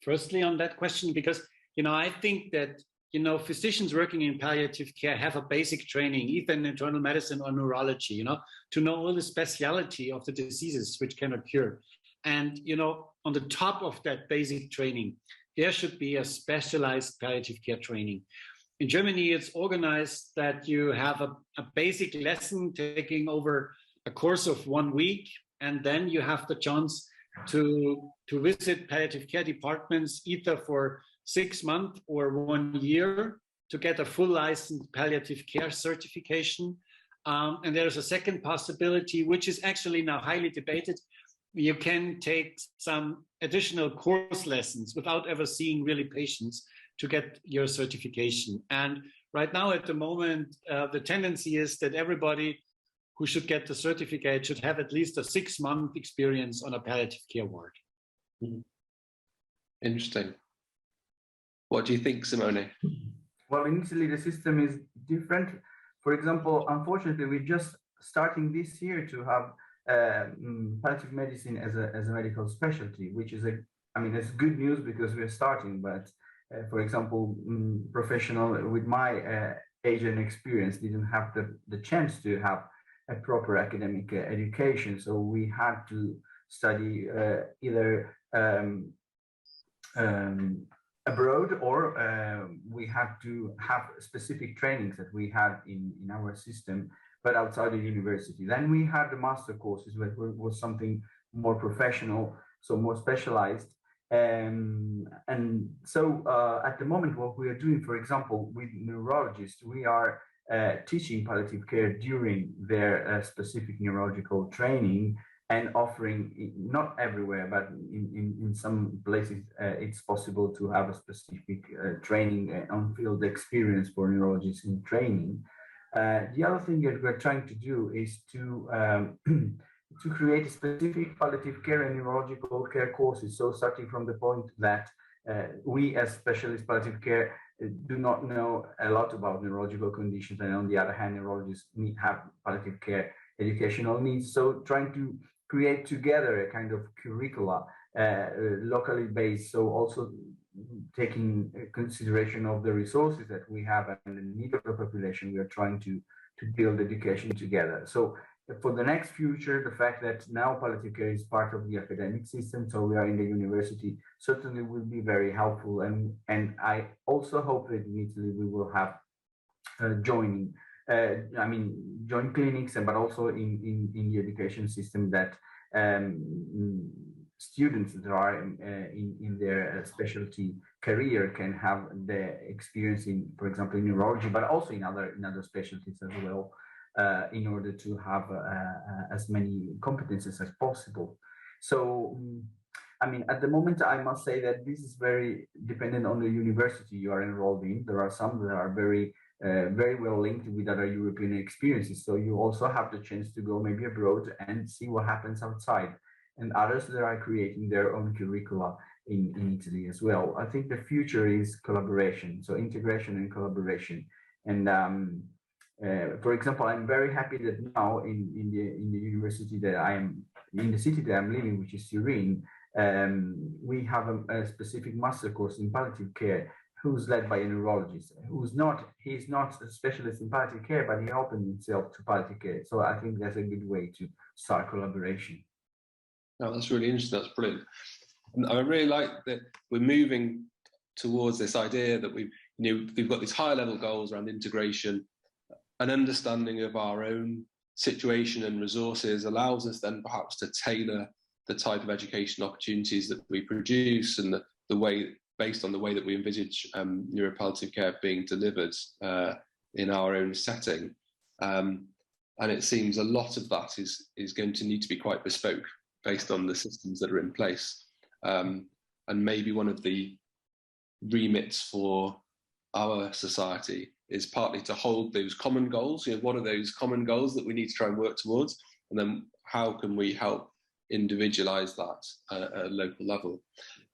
Speaker 7: firstly on that question, because, I think that, physicians working in palliative care have a basic training, either in internal medicine or neurology, to know all the speciality of the diseases which can occur. And, on the top of that basic training, there should be a specialized palliative care training. In Germany, it's organized that you have a basic lesson taking over a course of 1 week, and then you have the chance to visit palliative care departments either for 6 months or 1 year to get a full licensed palliative care certification. And there's a second possibility, which is actually now highly debated. You can take some additional course lessons without ever seeing really patients to get your certification. And right now at the moment, the tendency is that everybody who should get the certificate should have at least a 6-month experience on a palliative care ward.
Speaker 1: Mm-hmm. Interesting. What do you think, Simone?
Speaker 6: Well, initially the system is different. For example, unfortunately, we're just starting this year to have palliative medicine as a medical specialty, which is it's good news because we're starting. But for example, professional with my age and experience didn't have the chance to have a proper academic education, so we had to study either abroad, or we had to have specific trainings that we had in our system, but outside the university. Then we had the master courses, which was something more professional, so more specialized. And so at the moment, what we are doing, for example, with neurologists, we are teaching palliative care during their specific neurological training, and offering, not everywhere, but in some places, it's possible to have a specific training on-field experience for neurologists in training. The other thing that we're trying to do is to create specific palliative care and neurological care courses. So starting from the point that we as specialist palliative care do not know a lot about neurological conditions, and on the other hand, neurologists have palliative care educational needs. So trying to create together a kind of curricula locally based, so also taking consideration of the resources that we have and the need of the population, we are trying to build education together. So for the next future, the fact that now palliative care is part of the academic system, so we are in the university, certainly will be very helpful. And I also hope that in Italy we will have joint clinics, but also in the education system, that students that are in their specialty career can have the experience in, for example, in neurology, but also in other specialties as well, in order to have as many competencies as possible. So, I mean, at the moment, I must say that this is very dependent on the university you are enrolled in. There are some that are very well linked with other European experiences. So you also have the chance to go maybe abroad and see what happens outside. And others that are creating their own curricula in Italy as well. I think the future is collaboration, so integration and collaboration. And for example, I'm very happy that now in the university that I am, in the city that I'm living, which is Turin, we have a specific master course in palliative care, who's led by a neurologist, he's not a specialist in palliative care, but he opened himself to palliative care. So I think that's a good way to start collaboration.
Speaker 1: Oh, that's really interesting. That's brilliant. And I really like that we're moving towards this idea that we've got these higher level goals around integration. An understanding of our own situation and resources allows us then perhaps to tailor the type of education opportunities that we produce and the way, based on the way that we envisage neuropalliative care being delivered in our own setting. And it seems a lot of that is going to need to be quite bespoke based on the systems that are in place. And maybe one of the remits for our society is partly to hold those common goals. What are those common goals that we need to try and work towards? And then how can we help individualize that at a local level?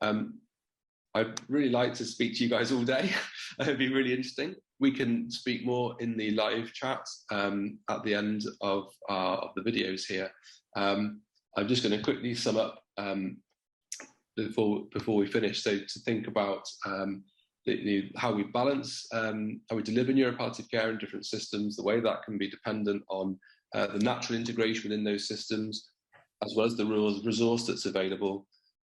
Speaker 1: I'd really like to speak to you guys all day. It'd be really interesting. We can speak more in the live chat at the end of the videos here. I'm just going to quickly sum up before we finish. So to think about how we balance, how we deliver neuropalliative care in different systems, the way that can be dependent on the natural integration within those systems, as well as the resource that's available,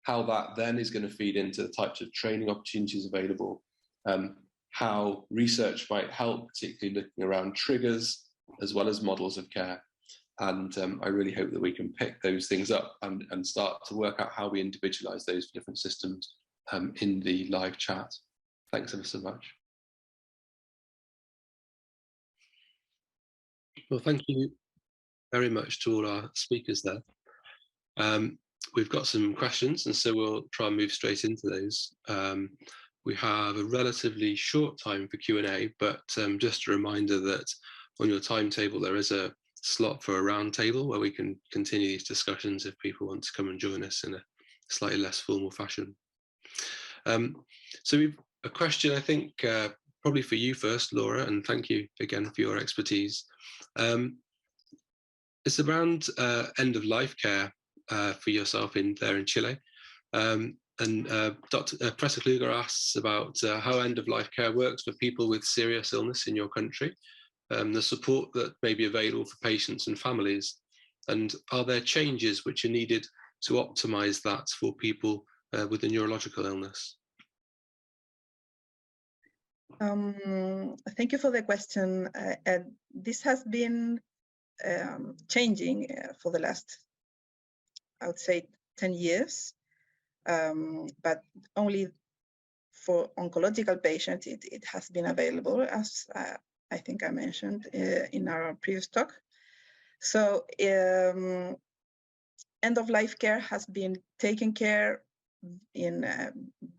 Speaker 1: how that then is going to feed into the types of training opportunities available, how research might help, particularly looking around triggers as well as models of care. And I really hope that we can pick those things up and start to work out how we individualize those different systems in the live chat. Thanks ever so much. Well, thank you very much to all our speakers there. We've got some questions, and so we'll try and move straight into those. We have a relatively short time for Q&A, but just a reminder that on your timetable there is a slot for a round table where we can continue these discussions if people want to come and join us in a slightly less formal fashion. So we've a question, I think, probably for you first, Laura, and thank you again for your expertise. It's around end-of-life care for yourself there in Chile. And Professor Kluger asks about how end-of-life care works for people with serious illness in your country, the support that may be available for patients and families, and are there changes which are needed to optimize that for people with a neurological illness?
Speaker 5: Thank you for the question. This has been changing for the last, I would say, 10 years, but only for oncological patients it has been available, as I think I mentioned in our previous talk. So end-of-life care has been taken care in a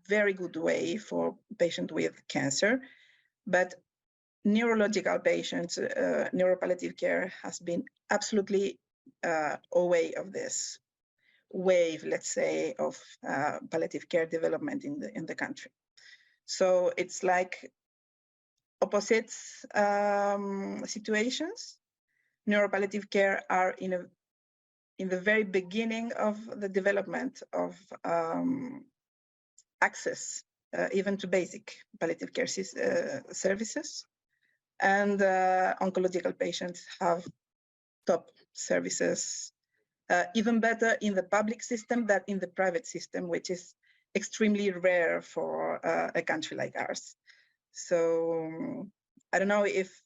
Speaker 5: very good way for patients with cancer, but neurological patients, neuropalliative care has been absolutely away of this wave, let's say, of palliative care development in the country. So it's like opposite situations. Neuropalliative care are in the very beginning of the development of access even to basic palliative care services. And oncological patients have top services, even better in the public system than in the private system, which is extremely rare for a country like ours. So I don't know if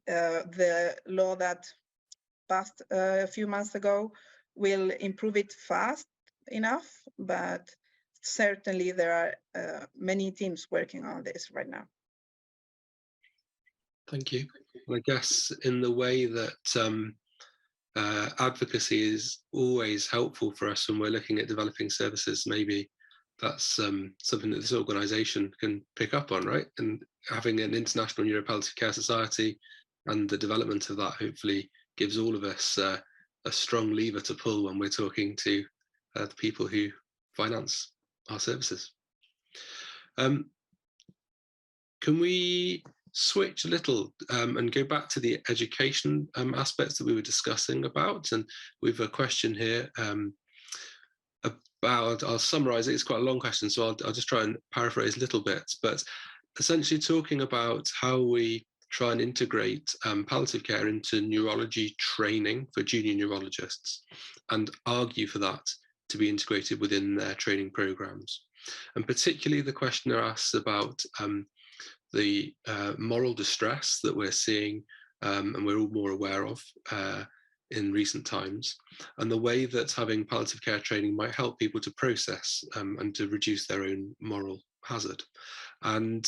Speaker 5: the law that passed a few months ago will improve it fast enough, but certainly there are many teams working on this right now.
Speaker 1: Thank you. Well, I guess in the way that advocacy is always helpful for us when we're looking at developing services, maybe that's something that this organisation can pick up on, right? And having an international neuropalliative care society and the development of that hopefully gives all of us a strong lever to pull when we're talking to the people who finance our services. Can we switch a little and go back to the education aspects that we were discussing about? And we have a question here about, I'll summarize it, it's quite a long question, so I'll just try and paraphrase a little bit, but essentially talking about how we try and integrate palliative care into neurology training for junior neurologists and argue for that to be integrated within their training programs. And particularly the questioner asks about the moral distress that we're seeing and we're all more aware of in recent times, and the way that having palliative care training might help people to process and to reduce their own moral hazard. And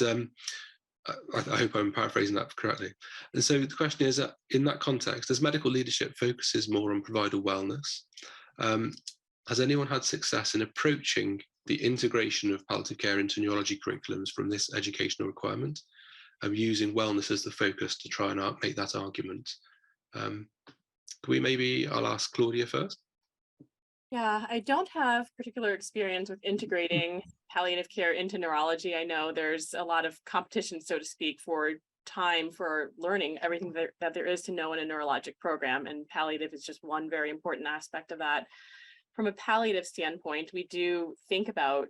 Speaker 1: I hope I'm paraphrasing that correctly. And so the question is, in that context, as medical leadership focuses more on provider wellness, has anyone had success in approaching the integration of palliative care into neurology curriculums from this educational requirement, using wellness as the focus to try and make that argument? I'll ask Claudia first.
Speaker 2: Yeah, I don't have particular experience with integrating palliative care into neurology. I know there's a lot of competition, so to speak, for time for learning everything that there is to know in a neurologic program, and palliative is just one very important aspect of that. From a palliative standpoint, we do think about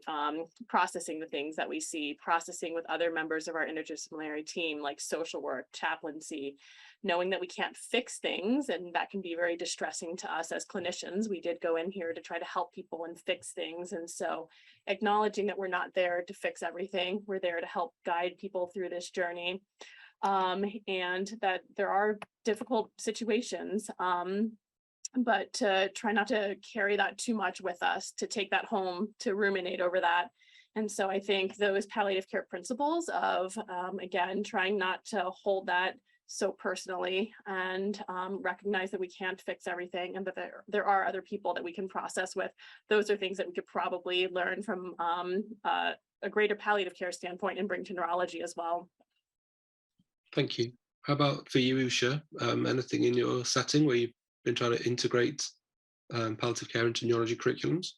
Speaker 2: processing the things that we see, processing with other members of our interdisciplinary team, like social work, chaplaincy, knowing that we can't fix things, and that can be very distressing to us as clinicians. We did go in here to try to help people and fix things. And so acknowledging that we're not there to fix everything, we're there to help guide people through this journey, and that there are difficult situations. But to try not to carry that too much with us, to take that home, to ruminate over that. And so I think those palliative care principles of, again, trying not to hold that so personally and recognize that we can't fix everything and that there are other people that we can process with. Those are things that we could probably learn from a greater palliative care standpoint and bring to neurology as well.
Speaker 1: Thank you. How about for you, Usha? Anything in your setting where you've been trying to integrate palliative care into neurology curriculums?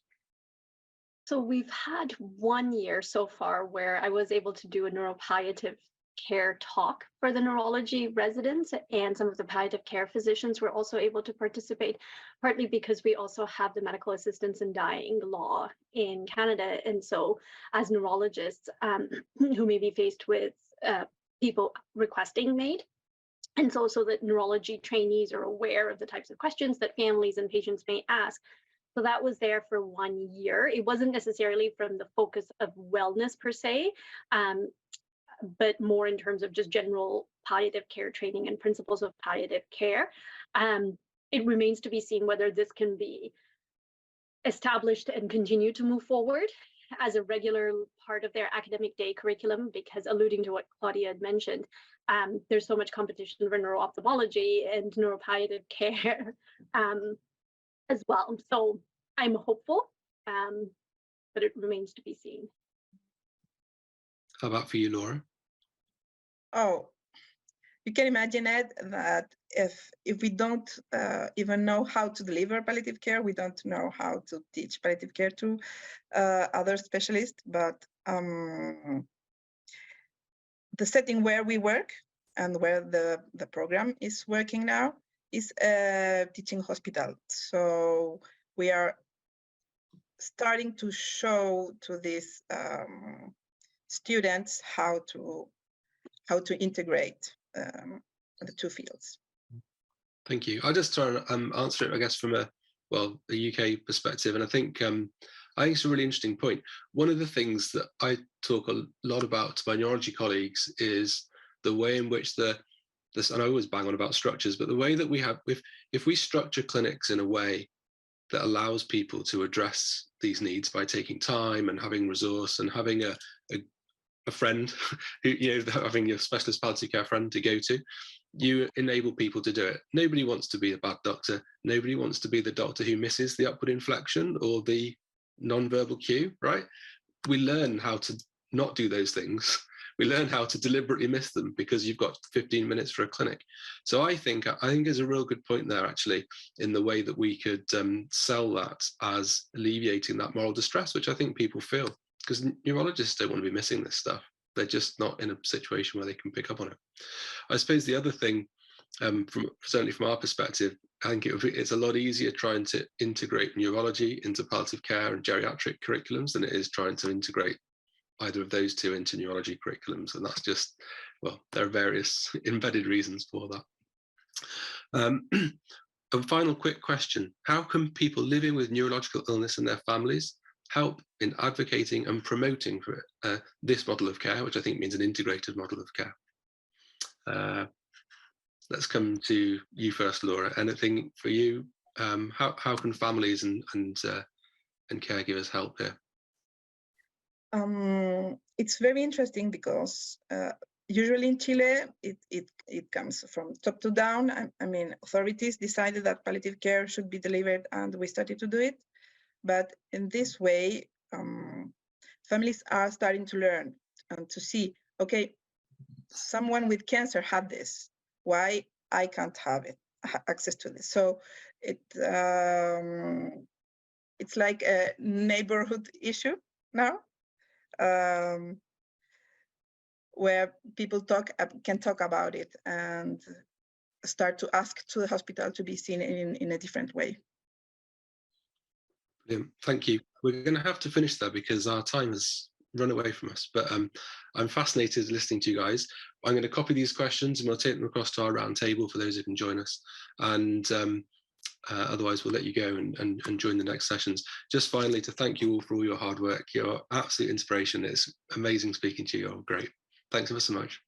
Speaker 3: So we've had 1 year so far where I was able to do a neuropalliative care talk for the neurology residents, and some of the palliative care physicians were also able to participate, partly because we also have the medical assistance in dying law in Canada. And so as neurologists who may be faced with people requesting MAID, and so that neurology trainees are aware of the types of questions that families and patients may ask. So that was there for 1 year. It wasn't necessarily from the focus of wellness per se, but more in terms of just general palliative care training and principles of palliative care. It remains to be seen whether this can be established and continue to move forward as a regular part of their academic day curriculum, because alluding to what Claudia had mentioned, there's so much competition for neuro-ophthalmology and neuropalliative care as well. So I'm hopeful, but it remains to be seen.
Speaker 1: How about for you, Laura?
Speaker 5: Oh, you can imagine, Ed, that if we don't even know how to deliver palliative care, we don't know how to teach palliative care to other specialists. But the setting where we work and where the program is working now is a teaching hospital. So we are starting to show to these students how to integrate the two fields.
Speaker 1: Thank you. I'll just try and answer it, I guess, from a UK perspective. And I think it's a really interesting point. One of the things that I talk a lot about to my neurology colleagues is the way in which and I always bang on about structures, but the way that we have, if we structure clinics in a way that allows people to address these needs by taking time and having resource and having a friend, who, having your specialist palliative care friend to go to. You enable people to do it. Nobody wants to be a bad doctor. Nobody wants to be the doctor who misses the upward inflection or the non-verbal cue, right? We learn how to not do those things. We learn how to deliberately miss them because you've got 15 minutes for a clinic. So I think there's a real good point there, actually, in the way that we could sell that as alleviating that moral distress, which I think people feel, because neurologists don't want to be missing this stuff. They're just not in a situation where they can pick up on it. I suppose the other thing, certainly from our perspective, I think it's a lot easier trying to integrate neurology into palliative care and geriatric curriculums than it is trying to integrate either of those two into neurology curriculums. And that's just, well, there are various embedded reasons for that. A final quick question. How can people living with neurological illness and their families help in advocating and promoting for this model of care, which I think means an integrated model of care? Let's come to you first, Laura. Anything for you? How can families and caregivers help here?
Speaker 5: It's very interesting because usually in Chile, it comes from top to down. I mean, authorities decided that palliative care should be delivered and we started to do it. But in this way, families are starting to learn and to see, okay, someone with cancer had this. Why I can't have it, access to this? So it's like a neighborhood issue now, where people can talk about it and start to ask to the hospital to be seen in a different way.
Speaker 1: Brilliant. Thank you. We're going to have to finish there because our time has run away from us, but I'm fascinated listening to you guys. I'm going to copy these questions and we'll take them across to our round table for those who can join us, and otherwise we'll let you go and join the next sessions. Just finally, to thank you all for all your hard work. You're absolute inspiration. It's amazing speaking to you. You're great. Thanks ever so much.